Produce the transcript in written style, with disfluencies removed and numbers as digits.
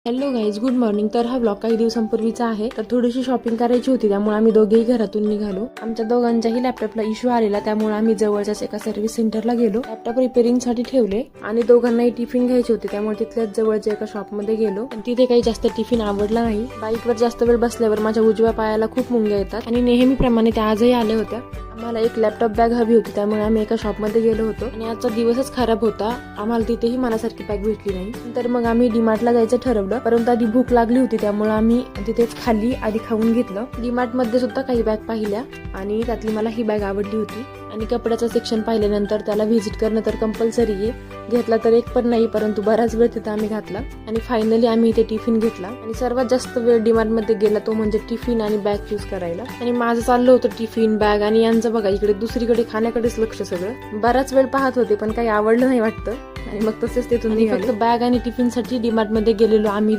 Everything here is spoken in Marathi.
Hello guys, good morning. तर हा ब्लॉग काही दिवसांपूर्वीचा आहे. तर थोडीशी शॉपिंग करायची होती, त्यामुळे आम्ही दोघेही घरातून निघालो. आमच्या दोघांच्याही लॅपटॉपला इश्यू आलेला, त्यामुळे आम्ही जवळच्याच एका सर्व्हिस सेंटरला गेलो. लॅपटॉप रिपेअरिंग साठी ठेवले आणि दोघांनाही टिफिन घ्यायचे होते, त्यामुळे तिथल्याच जवळच्या एका शॉप मध्ये गेलो. पण तिथे काही जास्त टिफिन आवडला नाही. बाईकवर जास्त वेळ बसल्यावर माझ्या उजव्या पायाला खूप मुंग्या येतात आणि नेहमीप्रमाणे त्या आजही आल्या होत्या. आम्हाला एक लॅपटॉप बॅग हवी होती, त्यामुळे आम्ही एका शॉप मध्ये गेलो होतो आणि आजचा दिवसच खराब होता. आम्हाला तिथेही मनासारखी बॅग भेटली नाही. नंतर मग आम्ही डीमार्टला जायचं ठरवलं, परंतु आधी भूक लागली होती, त्यामुळे आम्ही तिथेच खाली आधी खाऊन घेतलं. डीमार्ट मध्ये सुद्धा काही बॅग पाहिल्या आणि त्यातली मला ही बॅग आवडली होती. आणि कपड्याचं सेक्शन पाहिल्यानंतर त्याला व्हिजिट करणं तर कंपल्सरी आहे. घेतला तर एक पण नाही, परंतु बराच वेळ तिथे आम्ही घातला आणि फायनली आम्ही इथे टिफिन घेतला. आणि सर्वात जास्त वेळ डीमार्ट मध्ये गेला तो म्हणजे टिफिन आणि बॅग चूज करायला. आणि माझं चाललं होतं टिफिन, बॅग आणि यांचं बघा इकडे दुसरीकडे खाण्याकडेच लक्ष. सगळं बराच वेळ पाहत होते, पण काही आवडलं नाही वाटतं आणि मग तसेच तिथून निघाले. फक्त बॅग आणि टिफिन साठी डीमार्ट मध्ये गेलेलो आम्ही